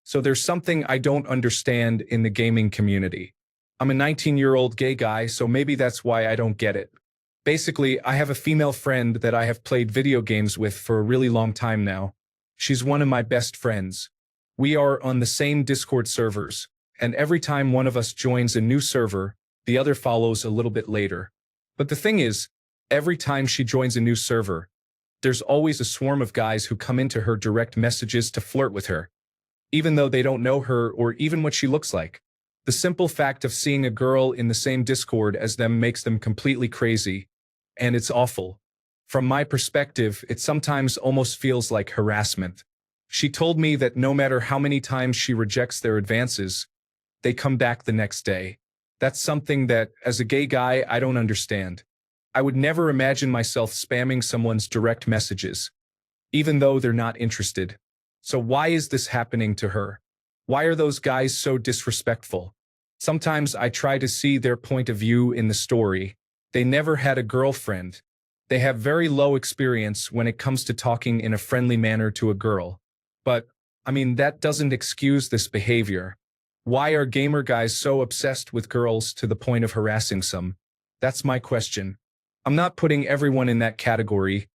So there's something I don't understand in the gaming community. I'm a 19-year-old gay guy, so maybe that's why I don't get it. Basically, I have a female friend that I have played video games with for a really long time now. She's one of my best friends. We are on the same Discord servers, and every time one of us joins a new server, the other follows a little bit later. But the thing is, every time she joins a new server, there's always a swarm of guys who come into her direct messages to flirt with her, even though they don't know her or even what she looks like. The simple fact of seeing a girl in the same Discord as them makes them completely crazy, and it's awful. From my perspective, it sometimes almost feels like harassment. She told me that no matter how many times she rejects their advances, they come back the next day. That's something that, as a gay guy, I don't understand. I would never imagine myself spamming someone's direct messages, even though they're not interested. So why is this happening to her? Why are those guys so disrespectful? Sometimes I try to see their point of view in the story. They never had a girlfriend. They have very low experience when it comes to talking in a friendly manner to a girl. But, that doesn't excuse this behavior. Why are gamer guys so obsessed with girls to the point of harassing some? That's my question. I'm not putting everyone in that category.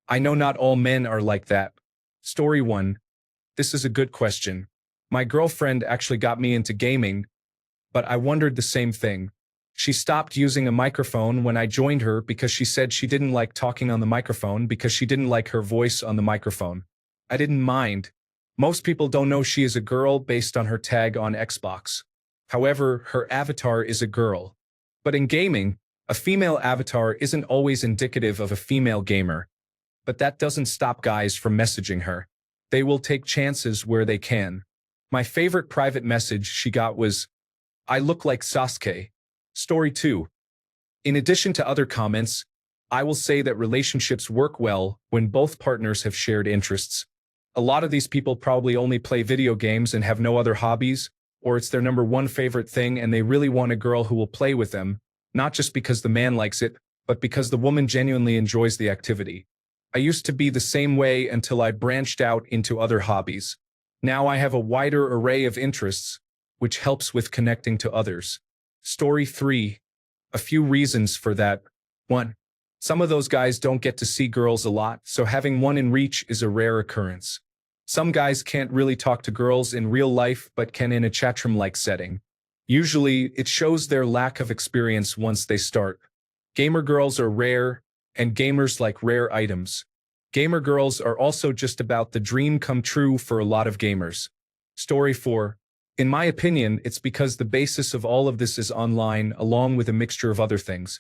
I know not all men are like that. Story 1. This is a good question. My girlfriend actually got me into gaming, but I wondered the same thing. She stopped using a microphone when I joined her because she said she didn't like talking on the microphone because she didn't like her voice on the microphone. I didn't mind. Most people don't know she is a girl based on her tag on Xbox. However, her avatar is a girl. But in gaming, a female avatar isn't always indicative of a female gamer. But that doesn't stop guys from messaging her. They will take chances where they can. My favorite private message she got was, "I look like Sasuke." Story 2. In addition to other comments, I will say that relationships work well when both partners have shared interests. A lot of these people probably only play video games and have no other hobbies, or it's their number one favorite thing and they really want a girl who will play with them, not just because the man likes it, but because the woman genuinely enjoys the activity. I used to be the same way until I branched out into other hobbies. Now I have a wider array of interests, which helps with connecting to others. Story 3. A few reasons for that. 1. Some of those guys don't get to see girls a lot, so having one in reach is a rare occurrence. Some guys can't really talk to girls in real life but can in a chatroom-like setting. Usually, it shows their lack of experience once they start. Gamer girls are rare, and gamers like rare items. Gamer girls are also just about the dream come true for a lot of gamers. Story 4. In my opinion, it's because the basis of all of this is online, along with a mixture of other things.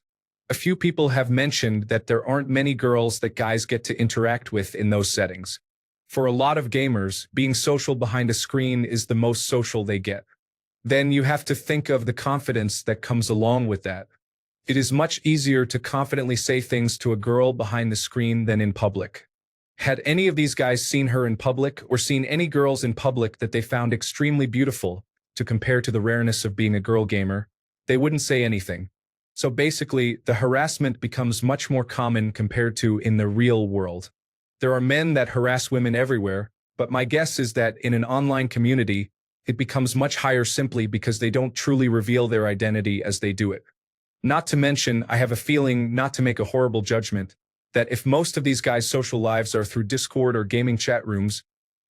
A few people have mentioned that there aren't many girls that guys get to interact with in those settings. For a lot of gamers, being social behind a screen is the most social they get. Then you have to think of the confidence that comes along with that. It is much easier to confidently say things to a girl behind the screen than in public. Had any of these guys seen her in public or seen any girls in public that they found extremely beautiful, to compare to the rareness of being a girl gamer, they wouldn't say anything. So basically, the harassment becomes much more common compared to in the real world. There are men that harass women everywhere, but my guess is that in an online community, it becomes much higher simply because they don't truly reveal their identity as they do it. Not to mention, I have a feeling, not to make a horrible judgment, that if most of these guys' social lives are through Discord or gaming chat rooms,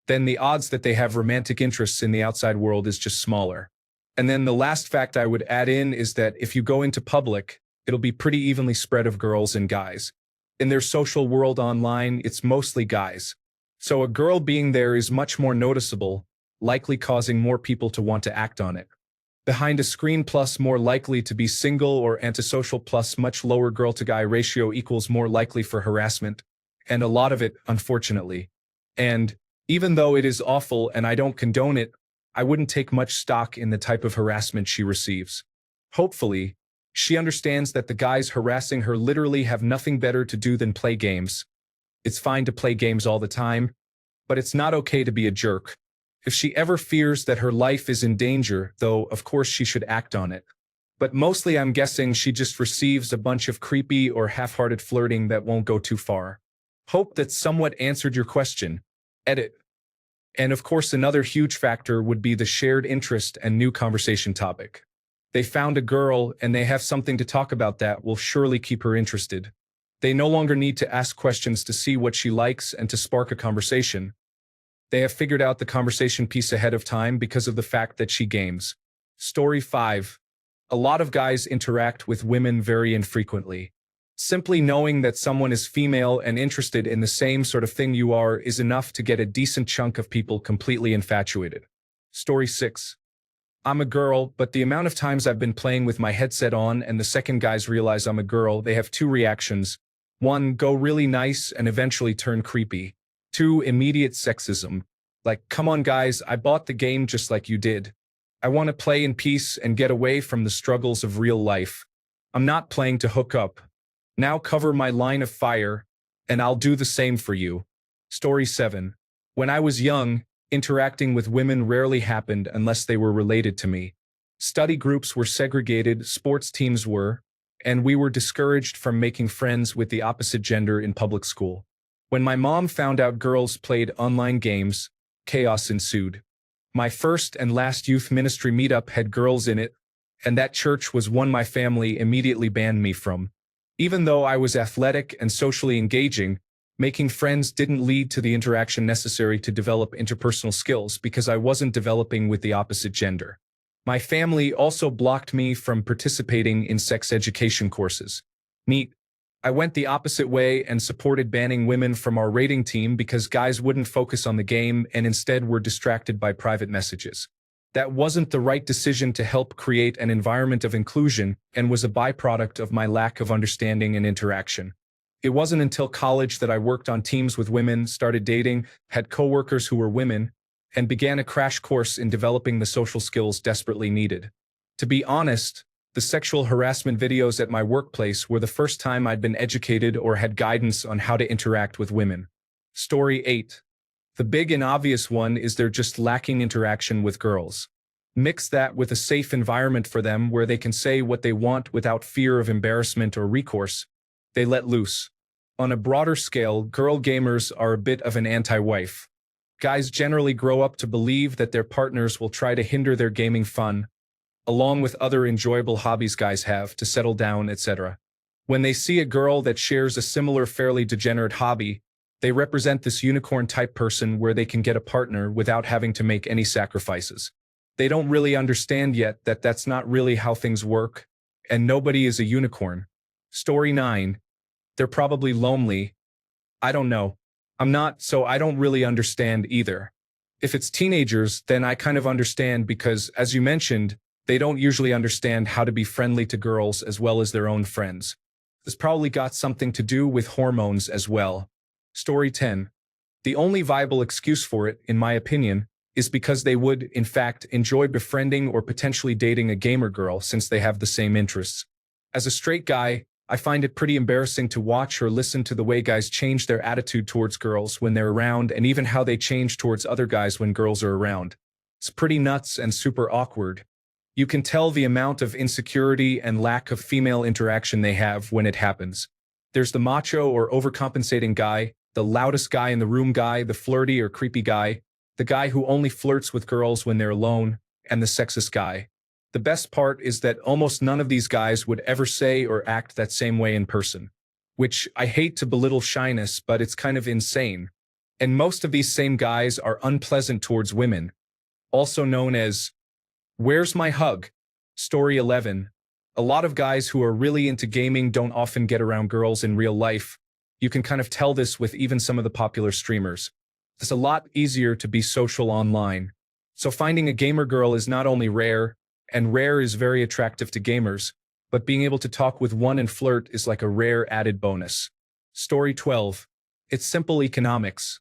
then the odds that they have romantic interests in the outside world is just smaller. And then the last fact I would add in is that if you go into public, it'll be pretty evenly spread of girls and guys. In their social world online, it's mostly guys. So a girl being there is much more noticeable, likely causing more people to want to act on it. Behind a screen plus more likely to be single or antisocial plus much lower girl-to-guy ratio equals more likely for harassment, and a lot of it, unfortunately. And even though it is awful and I don't condone it, I wouldn't take much stock in the type of harassment she receives. Hopefully, she understands that the guys harassing her literally have nothing better to do than play games. It's fine to play games all the time, but it's not okay to be a jerk. If she ever fears that her life is in danger, though, of course she should act on it. But mostly I'm guessing she just receives a bunch of creepy or half-hearted flirting that won't go too far. Hope that somewhat answered your question. Edit. And of course, another huge factor would be the shared interest and new conversation topic. They found a girl and they have something to talk about that will surely keep her interested. They no longer need to ask questions to see what she likes and to spark a conversation. They have figured out the conversation piece ahead of time because of the fact that she games. Story 5. A lot of guys interact with women very infrequently. Simply knowing that someone is female and interested in the same sort of thing you are is enough to get a decent chunk of people completely infatuated. Story 6. I'm a girl, but the amount of times I've been playing with my headset on and the second guys realize I'm a girl, they have two reactions. 1. Go really nice and eventually turn creepy. 2. Immediate sexism. Like, come on guys, I bought the game just like you did. I want to play in peace and get away from the struggles of real life. I'm not playing to hook up. Now cover my line of fire, and I'll do the same for you. Story 7. When I was young, interacting with women rarely happened unless they were related to me. Study groups were segregated, sports teams were, and we were discouraged from making friends with the opposite gender in public school. When my mom found out girls played online games, chaos ensued. My first and last youth ministry meetup had girls in it, and that church was one my family immediately banned me from. Even though I was athletic and socially engaging, making friends didn't lead to the interaction necessary to develop interpersonal skills because I wasn't developing with the opposite gender. My family also blocked me from participating in sex education courses. Neat. I went the opposite way and supported banning women from our rating team because guys wouldn't focus on the game and instead were distracted by private messages. That wasn't the right decision to help create an environment of inclusion and was a byproduct of my lack of understanding and interaction. It wasn't until college that I worked on teams with women, started dating, had coworkers who were women, and began a crash course in developing the social skills desperately needed. To be honest, the sexual harassment videos at my workplace were the first time I'd been educated or had guidance on how to interact with women. Story 8. The big and obvious one is they're just lacking interaction with girls. Mix that with a safe environment for them where they can say what they want without fear of embarrassment or recourse. They let loose. On a broader scale, girl gamers are a bit of an anti-wife. Guys generally grow up to believe that their partners will try to hinder their gaming fun, along with other enjoyable hobbies guys have to settle down, etc. When they see a girl that shares a similar fairly degenerate hobby, they represent this unicorn-type person where they can get a partner without having to make any sacrifices. They don't really understand yet that that's not really how things work, and nobody is a unicorn. Story 9. They're probably lonely. I don't know. I'm not, so I don't really understand either. If it's teenagers, then I kind of understand because, as you mentioned, they don't usually understand how to be friendly to girls as well as their own friends. This probably got something to do with hormones as well. Story 10. The only viable excuse for it, in my opinion, is because they would, in fact, enjoy befriending or potentially dating a gamer girl since they have the same interests. As a straight guy, I find it pretty embarrassing to watch or listen to the way guys change their attitude towards girls when they're around and even how they change towards other guys when girls are around. It's pretty nuts and super awkward. You can tell the amount of insecurity and lack of female interaction they have when it happens. There's the macho or overcompensating guy, the loudest guy in the room guy, the flirty or creepy guy, the guy who only flirts with girls when they're alone, and the sexist guy. The best part is that almost none of these guys would ever say or act that same way in person. Which, I hate to belittle shyness, but it's kind of insane. And most of these same guys are unpleasant towards women. Also known as, "Where's my hug?" Story 11. A lot of guys who are really into gaming don't often get around girls in real life. You can kind of tell this with even some of the popular streamers. It's a lot easier to be social online. So finding a gamer girl is not only rare, and rare is very attractive to gamers, but being able to talk with one and flirt is like a rare added bonus. Story 12. It's simple economics.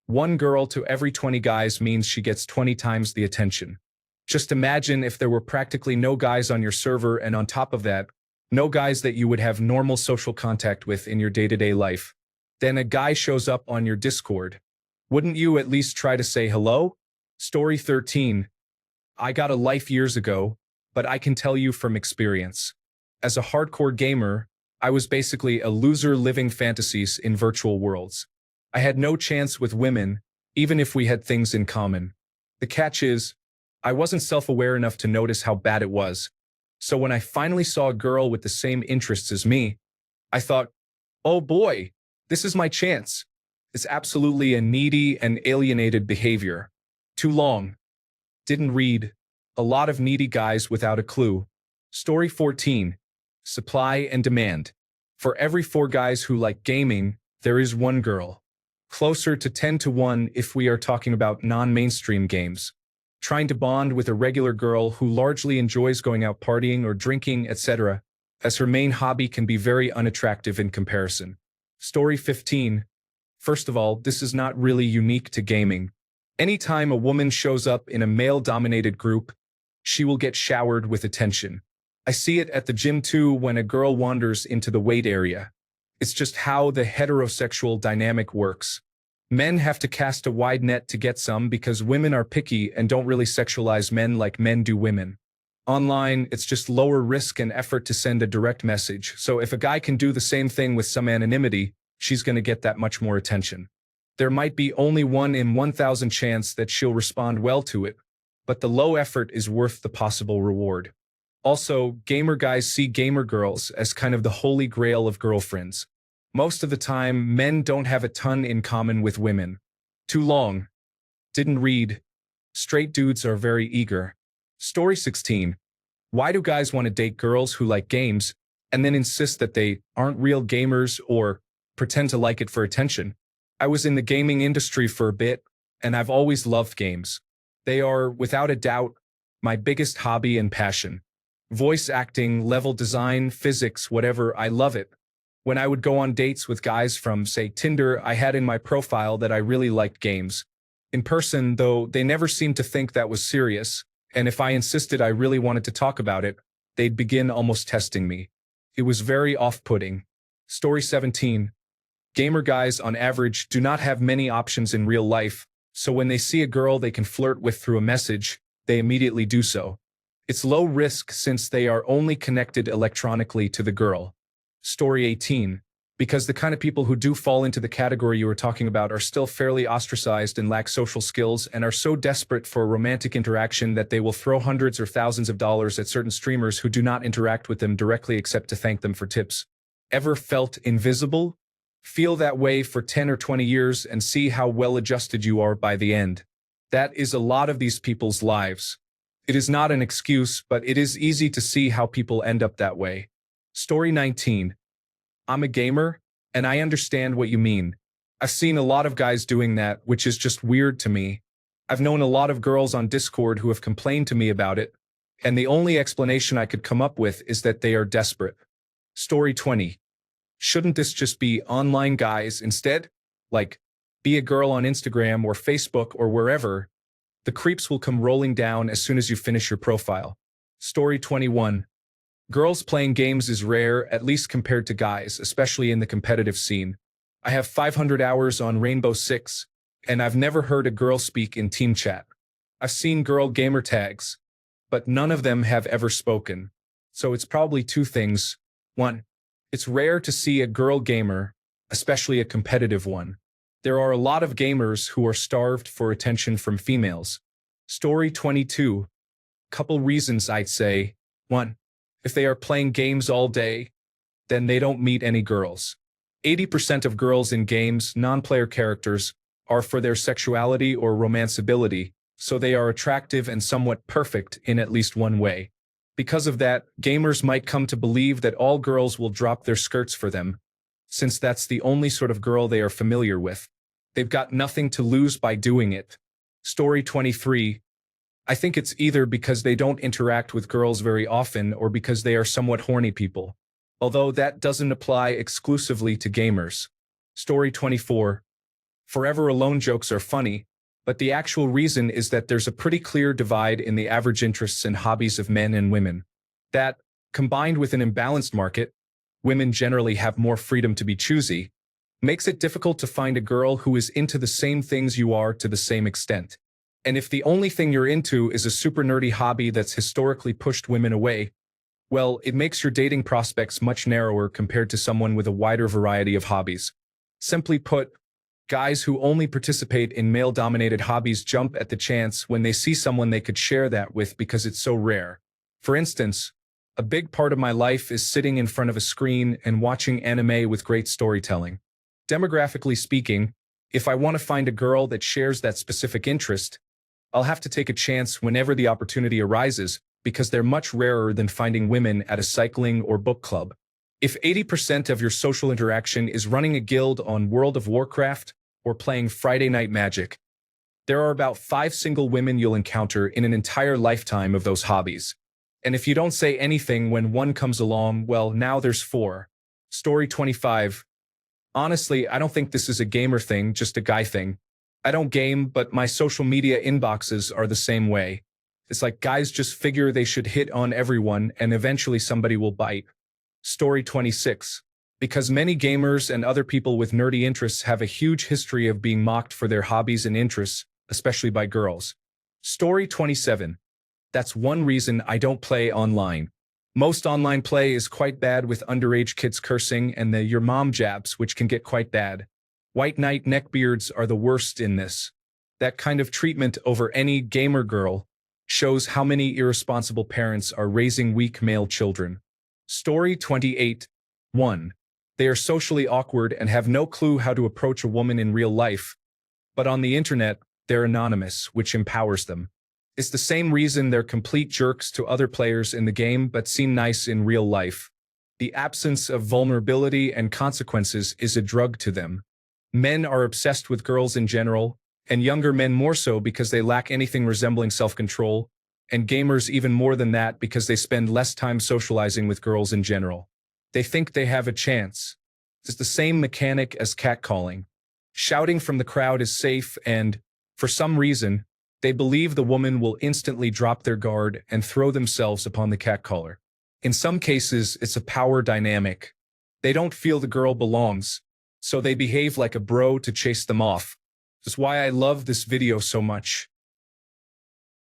One girl to every 20 guys means she gets 20 times the attention. Just imagine if there were practically no guys on your server and on top of that, no guys that you would have normal social contact with in your day-to-day life. Then a guy shows up on your Discord. Wouldn't you at least try to say hello? Story 13. I got a life years ago, but I can tell you from experience. As a hardcore gamer, I was basically a loser living fantasies in virtual worlds. I had no chance with women, even if we had things in common. The catch is, I wasn't self-aware enough to notice how bad it was. So when I finally saw a girl with the same interests as me, I thought, oh boy, this is my chance. It's absolutely a needy and alienated behavior. Too long. Didn't read. A lot of needy guys without a clue. Story 14. Supply and demand. For every 4 guys who like gaming, there is 1 girl. Closer to 10 to 1 if we are talking about non-mainstream games. Trying to bond with a regular girl who largely enjoys going out partying or drinking, etc., as her main hobby can be very unattractive in comparison. Story 15. First of all, this is not really unique to gaming. Anytime a woman shows up in a male-dominated group, she will get showered with attention. I see it at the gym too when a girl wanders into the weight area. It's just how the heterosexual dynamic works. Men have to cast a wide net to get some because women are picky and don't really sexualize men like men do women. Online, it's just lower risk and effort to send a direct message, so if a guy can do the same thing with some anonymity, she's gonna get that much more attention. There might be only 1 in 1,000 chance that she'll respond well to it, but the low effort is worth the possible reward. Also, gamer guys see gamer girls as kind of the holy grail of girlfriends. Most of the time, men don't have a ton in common with women. Too long. Didn't read. Straight dudes are very eager. Story 16. Why do guys want to date girls who like games and then insist that they aren't real gamers or pretend to like it for attention? I was in the gaming industry for a bit, and I've always loved games. They are, without a doubt, my biggest hobby and passion. Voice acting, level design, physics, whatever, I love it. When I would go on dates with guys from, say, Tinder, I had in my profile that I really liked games. In person, though, they never seemed to think that was serious, and if I insisted I really wanted to talk about it, they'd begin almost testing me. It was very off-putting. Story 17. Gamer guys, on average, do not have many options in real life, so when they see a girl they can flirt with through a message, they immediately do so. It's low risk since they are only connected electronically to the girl. Story 18. Because the kind of people who do fall into the category you were talking about are still fairly ostracized and lack social skills and are so desperate for romantic interaction that they will throw hundreds or thousands of dollars at certain streamers who do not interact with them directly except to thank them for tips. Ever felt invisible? Feel that way for 10 or 20 years and see how well adjusted you are by the end. That is a lot of these people's lives. It is not an excuse, but it is easy to see how people end up that way. Story 19. I'm a gamer, and I understand what you mean. I've seen a lot of guys doing that, which is just weird to me. I've known a lot of girls on Discord who have complained to me about it, and the only explanation I could come up with is that they are desperate. Story 20. Shouldn't this just be online guys instead? Like, be a girl on Instagram or Facebook or wherever. The creeps will come rolling down as soon as you finish your profile. Story 21. Girls playing games is rare, at least compared to guys, especially in the competitive scene. I have 500 hours on Rainbow Six, and I've never heard a girl speak in team chat. I've seen girl gamer tags, but none of them have ever spoken. So it's probably 2 things. 1. It's rare to see a girl gamer, especially a competitive one. There are a lot of gamers who are starved for attention from females. Story 22. Couple reasons I'd say. 1. If they are playing games all day, then they don't meet any girls. 80% of girls in games, non-player characters, are for their sexuality or romanceability, so they are attractive and somewhat perfect in at least one way. Because of that, gamers might come to believe that all girls will drop their skirts for them, since that's the only sort of girl they are familiar with. They've got nothing to lose by doing it. Story 23. I think it's either because they don't interact with girls very often or because they are somewhat horny people. Although that doesn't apply exclusively to gamers. Story 24. Forever alone jokes are funny, but the actual reason is that there's a pretty clear divide in the average interests and hobbies of men and women. That, combined with an imbalanced market, women generally have more freedom to be choosy, makes it difficult to find a girl who is into the same things you are to the same extent. And if the only thing you're into is a super nerdy hobby that's historically pushed women away, well, it makes your dating prospects much narrower compared to someone with a wider variety of hobbies. Simply put, Guys who only participate in male-dominated hobbies jump at the chance when they see someone they could share that with because it's so rare. For instance, a big part of my life is sitting in front of a screen and watching anime with great storytelling. Demographically speaking, if I want to find a girl that shares that specific interest, I'll have to take a chance whenever the opportunity arises because they're much rarer than finding women at a cycling or book club. If 80% of your social interaction is running a guild on World of Warcraft or playing Friday Night Magic, there are about 5 single women you'll encounter in an entire lifetime of those hobbies. And if you don't say anything when one comes along, well, now there's 4. Story 25. Honestly, I don't think this is a gamer thing, just a guy thing. I don't game, but my social media inboxes are the same way. It's like guys just figure they should hit on everyone and eventually somebody will bite. Story 26. Because many gamers and other people with nerdy interests have a huge history of being mocked for their hobbies and interests, especially by girls. Story 27. That's one reason I don't play online. Most online play is quite bad with underage kids cursing and the your mom jabs, which can get quite bad. White knight neckbeards are the worst in this. That kind of treatment over any gamer girl shows how many irresponsible parents are raising weak male children. Story 28. 1. They are socially awkward and have no clue how to approach a woman in real life, but on the internet, they're anonymous, which empowers them. It's the same reason they're complete jerks to other players in the game but seem nice in real life. The absence of vulnerability and consequences is a drug to them. Men are obsessed with girls in general, and younger men more so because they lack anything resembling self-control, and gamers even more than that because they spend less time socializing with girls in general. They think they have a chance. It's the same mechanic as catcalling. Shouting from the crowd is safe and, for some reason, they believe the woman will instantly drop their guard and throw themselves upon the catcaller. In some cases, it's a power dynamic. They don't feel the girl belongs, so they behave like a bro to chase them off. That's why I love this video so much.